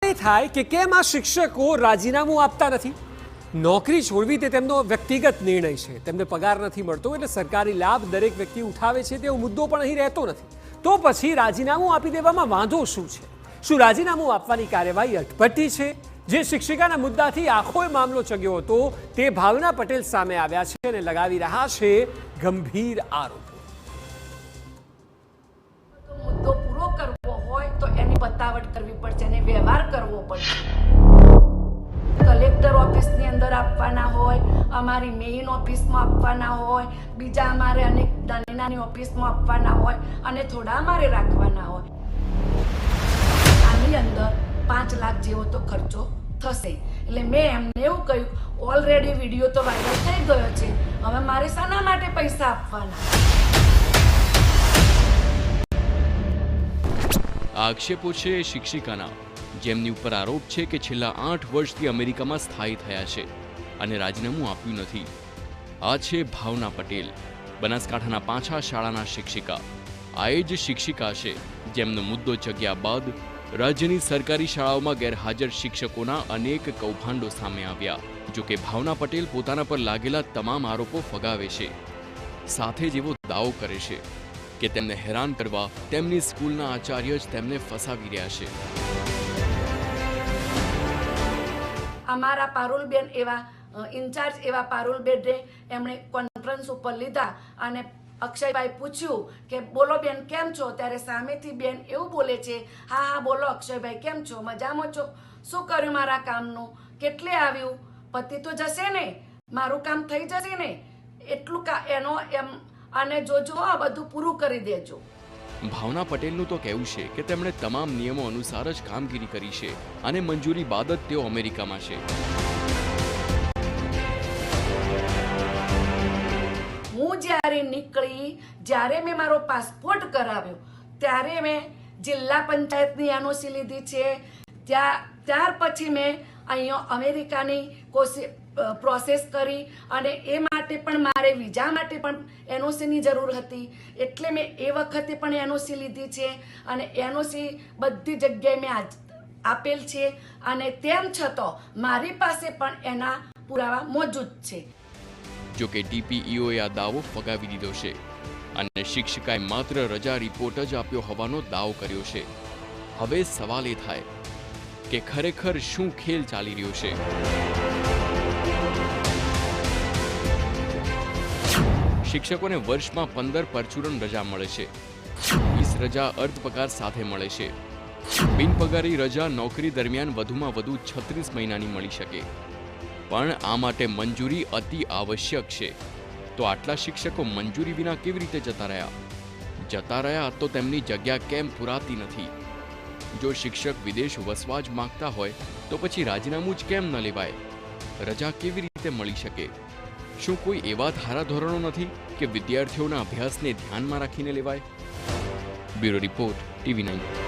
એ થાય કે કેમ આ શિક્ષકો રાજીનામું આપતા નથી? નોકરી છોડવી તે તેમનો વ્યક્તિગત નિર્ણય છે, તેમને પગાર નથી મળતો એટલે સરકારી લાભ દરેક વ્યક્તિ ઉઠાવે છે તેવો મુદ્દો પણ અહીં રહેતો નથી. તો પછી રાજીનામું આપી દેવામાં વાંધો શું છે? શું રાજીનામું આપવાની કાર્યવાહી અટપટી છે? જે શિક્ષિકાના મુદ્દાથી આખો મામલો ચગ્યો હતો તે ભાવના પટેલ સામે આવ્યા છે અને લગાવી રહ્યા છે ગંભીર આરોપો. મુદ્દો પૂરો કરવો હોય તો એની બતાવટ કરવી પડશે અને વ્યવહાર કરવો પડશે. કલેક્ટર ઓફિસની અંદર આપવાના હોય, અમારી મેઇન ઓફિસમાં આપવાના હોય, બીજા અમારે અનેક નાની નાની ઓફિસમાં આપવાના હોય અને થોડા અમારે રાખવાના હોય. આની અંદર 5 લાખ જેવો તો ખર્ચો થશે. એટલે મેં એમને એવું કહ્યું, ઓલરેડી વિડીયો તો વાયરલ થઈ ગયો છે, હવે મારે શાના માટે પૈસા આપવાના? આક્ષેપો છે શિક્ષિકાના, જેમની ઉપર આરોપ છે કે છેલ્લા 8 વર્ષથી અમેરિકામાં સ્થાયી થયા છે અને રાજીનામું આપ્યું નથી. આ છે ભાવના પટેલ, બનાસકાંઠાના પાંછા શાળાના શિક્ષિકા. આ એ જ શિક્ષિકા છે જેમનો મુદ્દો ચગ્યા બાદ રાજ્યની સરકારી શાળાઓમાં ગેરહાજર શિક્ષકોના અનેક કૌભાંડો સામે આવ્યા. જોકે ભાવના પટેલ પોતાના પર લાગેલા તમામ આરોપો ફગાવે છે. સાથે જ એવો દાવો કરે છે કે તેમને હેરાન કરવા તેમની સ્કૂલના આચાર્ય જ તેમને ફસાવી રહ્યા છે. અમારા પારુલબેન એવા ઇન્ચાર્જ એવા પારુલબેને એમણે કોન્ફરન્સ ઉપર લીધા અને અક્ષયભાઈ પૂછ્યું કે બોલો બેન કેમ છો? ત્યારે સામેથી બેન એવું બોલે છે, હા હા બોલો અક્ષયભાઈ કેમ છો? મજામાં છો? શું કર્યું મારા કામનું? કેટલે આવ્યું? પતિ તો જશે ને? મારું કામ થઈ જશે ને? એટલું એનો એમ અને જોજો આ બધું પૂરું કરી દેજો. ભાવના પટેલનું તો કહેવું છે કે તેમણે તમામ નિયમો અનુસાર જ કામગીરી કરી છે અને મંજૂરી બાદ જ તેઓ અમેરિકામાં છે. હું જ્યારે નીકળી, જ્યારે મેં મારો પાસપોર્ટ કરાવ્યો ત્યારે મેં જિલ્લા પંચાયતની એનઓસી લીધી છે. ત્યાર પછી મેં અહીંયા અમેરિકાની પ્રોસેસ કરી અને એ માટે પણ મારે વિઝા માટે પણ એનઓસીની જરૂર હતી એટલે મેં એ વખતે પણ એનઓસી લીધી છે અને એનઓસી બધી જગ્યાએ મેં આપેલ છે અને તેમ છતાં મારી પાસે પણ એના પુરાવા મોજૂદ છે. જોકે ડીપીઈઓએ આ દાવો ફગાવી દીધો છે અને શિક્ષિકાએ માત્ર રજા રિપોર્ટ જ આપ્યો હોવાનો દાવો કર્યો છે. હવે સવાલ એ થાય કે ખરેખર શું ખેલ ચાલી રહ્યો છે? શિક્ષકોને વર્ષમાં 15 પરચુરણ રજા મળે છે. 20 રજા અર્ધ પગાર સાથે મળે છે. બિનપગારી રજા નોકરી દરમિયાન વધુમાં વધુ 36 મહિનાની મળી શકે. પણ આ માટે મંજૂરી અતિ આવશ્યક છે. તો આટલા શિક્ષકો મંજૂરી વિના કેવી રીતે જતા રહ્યા તો તેમની જગ્યા કેમ પુરાતી નથી? જો શિક્ષક વિદેશ વસવા જ માંગતા હોય તો પછી રાજીનામું જ કેમ ન લેવાય? રજા કેવી રીતે મળી શકે? શું કોઈ એવા ધારાધોરણો નથી કે વિદ્યાર્થીઓના અભ્યાસને ધ્યાનમાં રાખીને લેવાય? Bureau report, TV9.